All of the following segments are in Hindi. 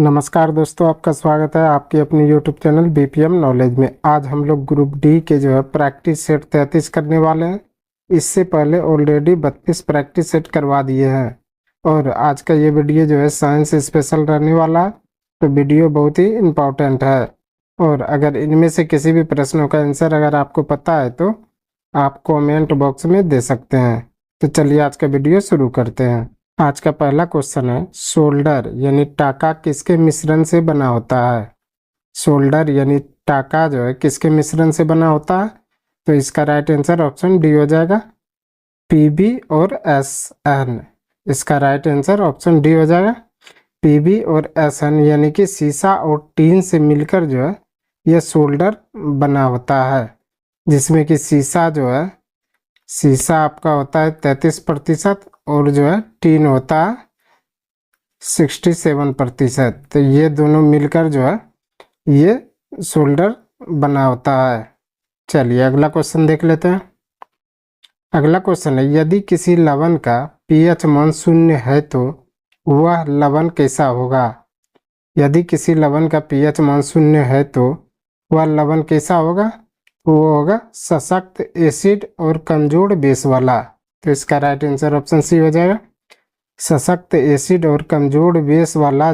नमस्कार दोस्तों, आपका स्वागत है आपके अपने YouTube चैनल बीपीएम नॉलेज में। आज हम लोग ग्रुप डी के प्रैक्टिस सेट 33 करने वाले हैं। इससे पहले ऑलरेडी 32 प्रैक्टिस सेट करवा दिए हैं और आज का ये वीडियो साइंस स्पेशल रहने वाला है, तो वीडियो बहुत ही इम्पोर्टेंट है। और अगर इनमें से किसी भी प्रश्नों का आंसर अगर आपको पता है तो आप कॉमेंट बॉक्स में दे सकते हैं। तो चलिए आज का वीडियो शुरू करते हैं। आज का पहला क्वेश्चन है, सोल्डर यानी टाका किसके मिश्रण से बना होता है। सोल्डर यानी टाका किसके मिश्रण से बना होता है। तो इसका राइट आंसर ऑप्शन डी हो जाएगा, पीबी और एसएन। इसका राइट आंसर ऑप्शन डी हो जाएगा, पीबी और एसएन, यानी कि सीसा और टीन से मिलकर यह सोल्डर बना होता है, जिसमें कि सीसा सीसा आपका होता है 33% और टीन होता है 67%। तो ये दोनों मिलकर ये सोल्डर बना होता है। चलिए अगला क्वेश्चन देख लेते हैं। अगला क्वेश्चन है, यदि किसी लवण का पीएच मान 0 है तो वह लवण कैसा होगा। यदि किसी लवण का पीएच मान 0 है तो वह लवण कैसा होगा। वो होगा सशक्त एसिड और कमजोर बेस वाला। तो इसका राइट आंसर ऑप्शन सी हो जाएगा, सशक्त एसिड और कमजोर बेस वाला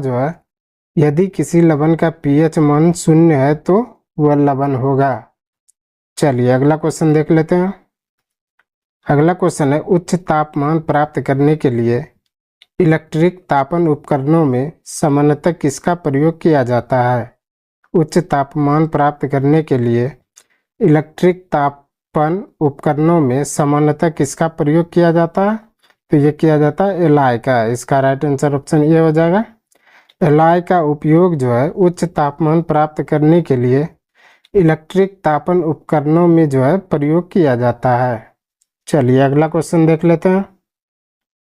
यदि किसी लवण का पीएच मान 0 है तो वह लवण होगा। चलिए अगला क्वेश्चन देख लेते हैं। अगला क्वेश्चन है, उच्च तापमान प्राप्त करने के लिए इलेक्ट्रिक तापन उपकरणों में सामान्यतः किसका प्रयोग किया जाता है। उच्च तापमान प्राप्त करने के लिए इलेक्ट्रिक तापन उपकरणों में सामान्यतः किसका प्रयोग किया जाता है। तो ये किया जाता है एलआई का। इसका राइट आंसर ऑप्शन ए हो जाएगा, एलआई का उपयोग उच्च तापमान प्राप्त करने के लिए इलेक्ट्रिक तापन उपकरणों में प्रयोग किया जाता है। चलिए अगला क्वेश्चन देख लेते हैं।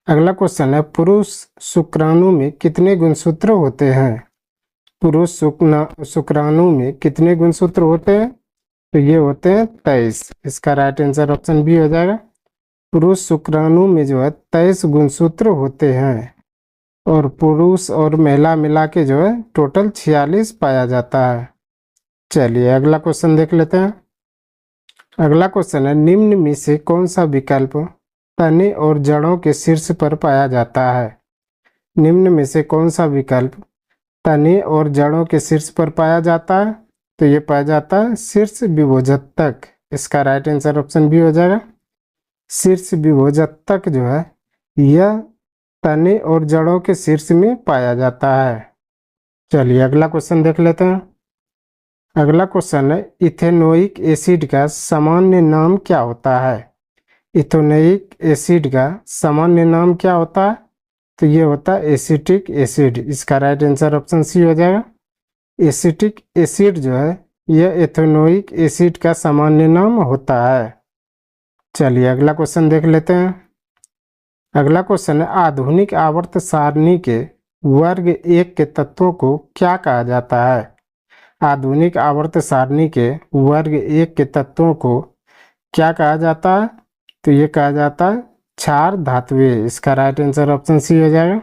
अगला क्वेश्चन है, पुरुष शुक्राणु में कितने गुणसूत्र होते हैं। पुरुष शुक्राणु में कितने गुणसूत्र होते हैं। तो ये होते हैं 23। इसका राइट आंसर ऑप्शन बी हो जाएगा, पुरुष शुक्राणु में 23 गुणसूत्र होते हैं और पुरुष और महिला मिला के टोटल 46 पाया जाता है। चलिए अगला क्वेश्चन देख लेते हैं। अगला क्वेश्चन है, निम्न में से कौन सा विकल्प तने और जड़ों के शीर्ष पर पाया जाता है। निम्न में से कौन सा विकल्प तने और जड़ों के शीर्ष पर पाया जाता है। तो ये पाया जाता है शीर्ष विभोजक। इसका राइट आंसर ऑप्शन बी हो जाएगा, शीर्ष विभोजक यह तने और जड़ों के शीर्ष में पाया जाता है। चलिए अगला क्वेश्चन देख लेते हैं। अगला क्वेश्चन है, इथेनोइक एसिड का सामान्य नाम क्या होता है। इथेनोइक एसिड का सामान्य नाम क्या होता है। तो ये होता है एसिटिक एसिड। इसका राइट आंसर ऑप्शन सी हो जाएगा, एसिटिक एसिड यह इथेनोइक एसिड का सामान्य नाम होता है। चलिए अगला क्वेश्चन देख लेते हैं। अगला क्वेश्चन है, आधुनिक आवर्त सारणी के वर्ग 1 के तत्वों को क्या कहा जाता है। आधुनिक आवर्त सारणी के वर्ग 1 के तत्वों को क्या कहा जाता है। तो ये कहा जाता है क्षार धातुएं। इसका राइट आंसर ऑप्शन सी हो जाएगा,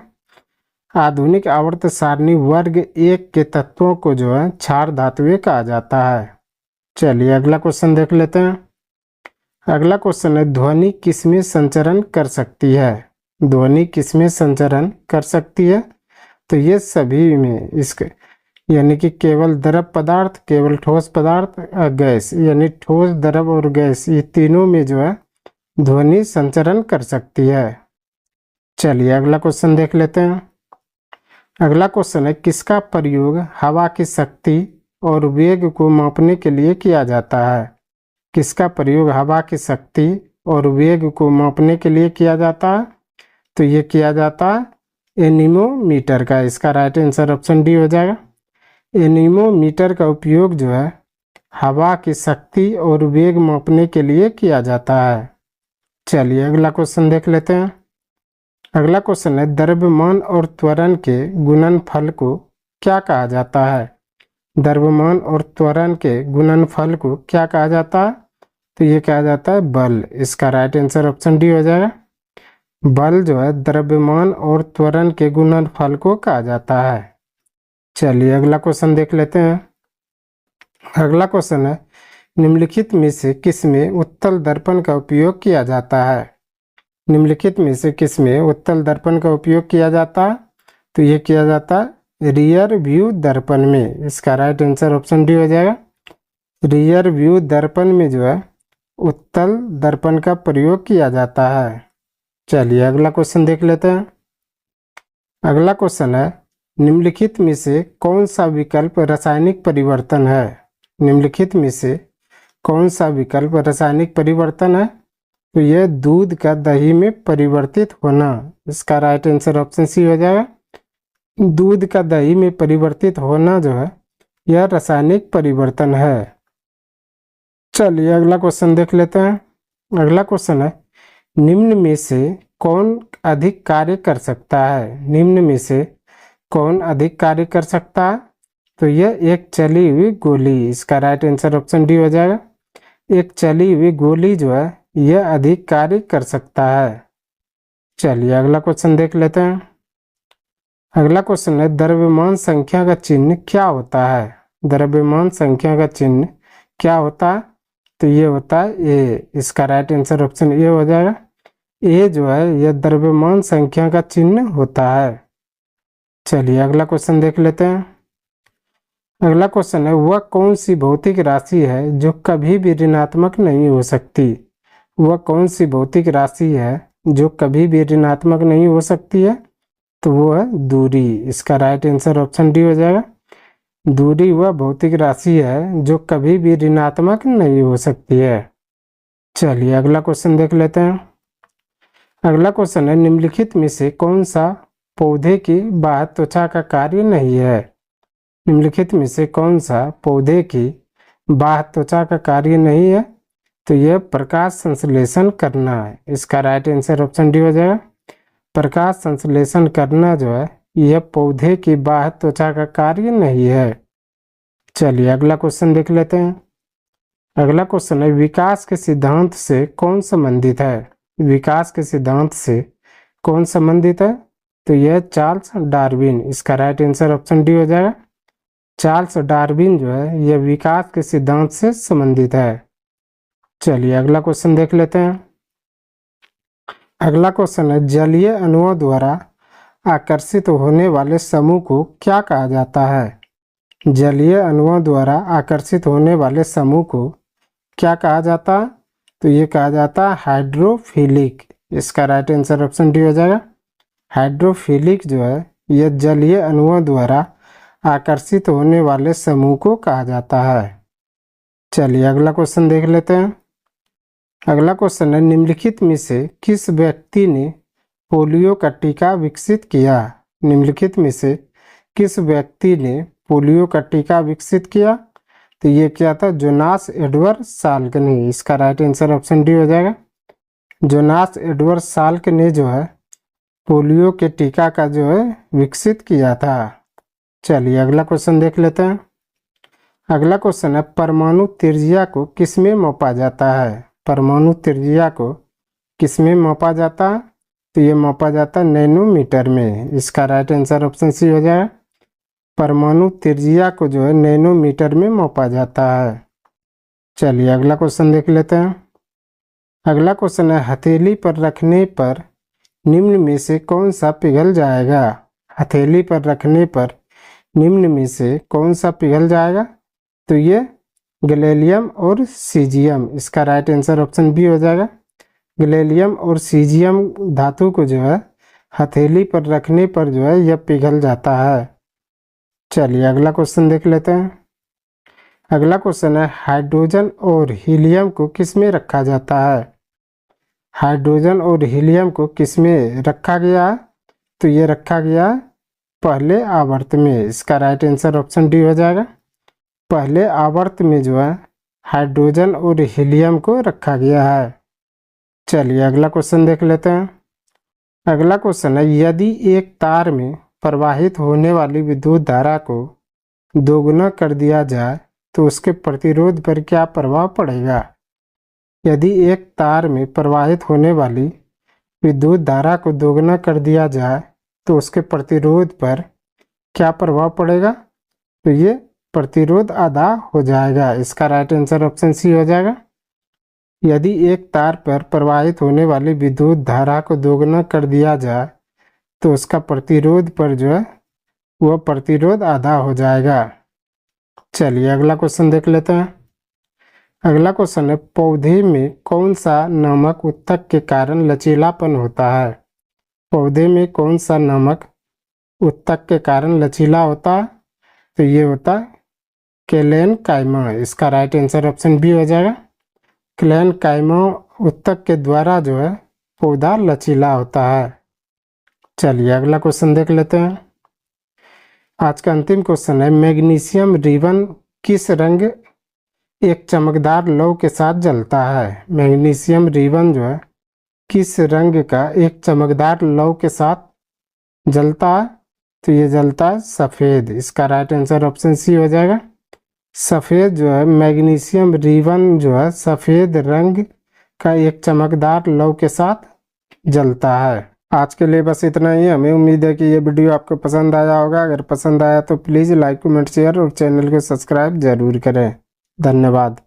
आधुनिक आवर्त सारणी वर्ग 1 के तत्वों को क्षार धातुएं कहा जाता है। चलिए अगला क्वेश्चन देख लेते हैं। अगला क्वेश्चन है, ध्वनि किसमें संचरण कर सकती है। ध्वनि किसमें संचरण कर सकती है। तो ये सभी में, इसके यानी कि केवल द्रव पदार्थ, केवल ठोस पदार्थ, गैस, यानी ठोस, द्रव और गैस, ये तीनों में ध्वनि संचरण कर सकती है। चलिए अगला क्वेश्चन देख लेते हैं। अगला क्वेश्चन है, किसका प्रयोग हवा की शक्ति और वेग को मापने के लिए किया जाता है। किसका प्रयोग हवा की शक्ति और वेग को मापने के लिए किया जाता है। तो ये किया जाता है एनीमोमीटर का। इसका राइट आंसर ऑप्शन डी हो जाएगा, एनीमोमीटर का उपयोग हवा की शक्ति और वेग मापने के लिए किया जाता है। चलिए अगला क्वेश्चन देख लेते हैं। अगला क्वेश्चन है, द्रव्यमान और त्वरण के गुणनफल को क्या कहा जाता है। द्रव्यमान और त्वरण के गुणनफल को क्या कहा जाता है। तो ये कहा जाता है बल। इसका राइट आंसर ऑप्शन डी हो जाएगा, बल द्रव्यमान और त्वरण के गुणनफल को कहा जाता है। चलिए अगला क्वेश्चन देख लेते हैं। अगला क्वेश्चन है, निम्नलिखित में से किसमें उत्तल दर्पण का उपयोग किया जाता है? निम्नलिखित में से किसमें उत्तल दर्पण का उपयोग किया जाता है? तो ये किया जाता है रियर व्यू दर्पण में। इसका राइट आंसर ऑप्शन डी हो जाएगा। रियर व्यू दर्पण में जो है उत्तल दर्पण का प्रयोग किया जाता है। चलिए अगला क्वेश्चन देख लेते हैं। अगला क्वेश्चन है, निम्नलिखित में से कौन सा विकल्प रासायनिक परिवर्तन है? निम्नलिखित में से कौन सा विकल्प रासायनिक परिवर्तन है? तो यह दूध का दही में परिवर्तित होना। इसका राइट आंसर ऑप्शन सी हो जाएगा। दूध का दही में परिवर्तित होना जो है यह रासायनिक परिवर्तन है। चलिए अगला क्वेश्चन देख लेते हैं। अगला क्वेश्चन है, निम्न में से कौन अधिक कार्य कर सकता है? निम्न में से कौन अधिक कार्य कर सकता है? तो यह एक चली हुई गोली। इसका राइट आंसर ऑप्शन डी हो जाएगा। एक चली हुई गोली जो है यह अधिक कार्य कर सकता है। चलिए अगला क्वेश्चन देख लेते हैं। अगला क्वेश्चन है, द्रव्यमान संख्या का चिन्ह क्या होता है? द्रव्यमान संख्या का चिन्ह क्या होता है? तो ये होता है ए। इसका राइट आंसर ऑप्शन ए हो जाएगा। ए जो है यह द्रव्यमान संख्या का चिन्ह होता है। चलिए अगला क्वेश्चन देख लेते हैं। अगला क्वेश्चन है, वह कौन सी भौतिक राशि है जो कभी भी ऋणात्मक नहीं हो सकती? वह कौन सी भौतिक राशि है जो कभी भी ऋणात्मक नहीं हो सकती है? तो वो है दूरी। इसका राइट आंसर ऑप्शन डी हो जाएगा। दूरी वह भौतिक राशि है जो कभी भी ऋणात्मक नहीं हो सकती है। चलिए अगला क्वेश्चन देख लेते हैं। अगला क्वेश्चन है, निम्नलिखित में से कौन सा पौधे की बाह्य त्वचा का कार्य नहीं है? निम्नलिखित में से कौन सा पौधे की बाह्य त्वचा का कार्य नहीं है? तो यह प्रकाश संश्लेषण करना है। इसका राइट आंसर ऑप्शन डी हो जाएगा। प्रकाश संश्लेषण करना जो है यह पौधे की बाह्य त्वचा का कार्य नहीं है। चलिए अगला क्वेश्चन देख लेते हैं। अगला क्वेश्चन है, विकास के सिद्धांत से कौन संबंधित है? विकास के सिद्धांत से कौन संबंधित है? तो यह चार्ल्स डार्विन। इसका राइट आंसर ऑप्शन डी हो जाएगा। चार्ल्स डार्विन जो है यह विकास के सिद्धांत से संबंधित है। चलिए अगला क्वेश्चन देख लेते हैं। अगला क्वेश्चन है, जलीय अणुओं द्वारा आकर्षित होने वाले समूह को क्या कहा जाता है? जलीय अणुओं द्वारा आकर्षित होने वाले समूह को क्या कहा जाता है? तो ये कहा जाता है हाइड्रोफिलिक। इसका राइट आंसर ऑप्शन डी हो जाएगा। हाइड्रोफिलिक जो है यह जलीय अणुओं द्वारा आकर्षित होने वाले समूह को कहा जाता है। चलिए अगला क्वेश्चन देख लेते हैं। अगला क्वेश्चन है, निम्नलिखित में से किस व्यक्ति ने पोलियो का टीका विकसित किया? निम्नलिखित में से किस व्यक्ति ने पोलियो का टीका विकसित किया? तो ये क्या था? जोनास एडवर्ड साल्क ने। इसका राइट आंसर ऑप्शन डी हो जाएगा। जोनास एडवर्ड साल्क ने जो है पोलियो के टीका का जो है विकसित किया था। चलिए अगला क्वेश्चन देख लेते हैं। अगला क्वेश्चन है, परमाणु त्रिज्या को किसमें मापा जाता है? परमाणु त्रिज्या को किसमें मापा जाता है? तो ये मापा जाता है नैनोमीटर में। इसका राइट आंसर ऑप्शन सी हो जाएगा। परमाणु त्रिज्या को जो है नैनोमीटर में मापा जाता है। चलिए अगला क्वेश्चन देख लेते हैं। अगला क्वेश्चन है, हथेली पर रखने पर निम्न में से कौन सा पिघल जाएगा? हथेली पर रखने पर निम्न में से कौन सा पिघल जाएगा? तो ये गैलियम और सीजियम। इसका राइट आंसर ऑप्शन बी हो जाएगा। गैलियम और सीजियम धातु को जो है हथेली पर रखने पर जो है यह पिघल जाता है। चलिए अगला क्वेश्चन देख लेते हैं। अगला क्वेश्चन है, हाइड्रोजन और हीलियम को किस में रखा जाता है? हाइड्रोजन और हीलियम को किस में रखा गया है? तो ये रखा गया है पहले आवर्त में। इसका राइट आंसर ऑप्शन डी हो जाएगा। पहले आवर्त में जो है हाइड्रोजन और हीलियम को रखा गया है। चलिए अगला क्वेश्चन देख लेते हैं। अगला क्वेश्चन है, यदि एक तार में प्रवाहित होने वाली विद्युत धारा को दोगुना कर दिया जाए तो उसके प्रतिरोध पर क्या प्रभाव पड़ेगा? यदि एक तार में प्रवाहित होने वाली विद्युत धारा को दोगुना कर दिया जाए तो उसके प्रतिरोध पर क्या प्रभाव पड़ेगा? तो ये प्रतिरोध आधा हो जाएगा। इसका राइट आंसर ऑप्शन सी हो जाएगा। यदि एक तार पर प्रवाहित होने वाली विद्युत धारा को दोगुना कर दिया जाए तो उसका प्रतिरोध पर जो है वह प्रतिरोध आधा हो जाएगा। चलिए अगला क्वेश्चन देख लेते हैं। अगला क्वेश्चन है, पौधे में कौन सा नमक उत्तक के कारण लचीलापन होता है? पौधे में कौन सा नमक उत्तक के कारण लचीला होता है? तो ये होता है केलेन काइमा। इसका राइट आंसर ऑप्शन बी हो जाएगा। केलेन काइमा उत्तक के द्वारा जो है पौधा लचीला होता है। चलिए अगला क्वेश्चन देख लेते हैं। आज का अंतिम क्वेश्चन है, मैग्नीशियम रिबन किस रंग एक चमकदार लौ के साथ जलता है? मैग्नीशियम रिबन जो है किस रंग का एक चमकदार लौ के साथ जलता है? तो ये जलता है सफ़ेद। इसका राइट आंसर ऑप्शन सी हो जाएगा। सफ़ेद जो है मैग्नीशियम रिबन जो है सफ़ेद रंग का एक चमकदार लौ के साथ जलता है। आज के लिए बस इतना ही। हमें उम्मीद है कि ये वीडियो आपको पसंद आया होगा। अगर पसंद आया तो प्लीज़ लाइक कमेंट शेयर और चैनल को सब्सक्राइब ज़रूर करें। धन्यवाद।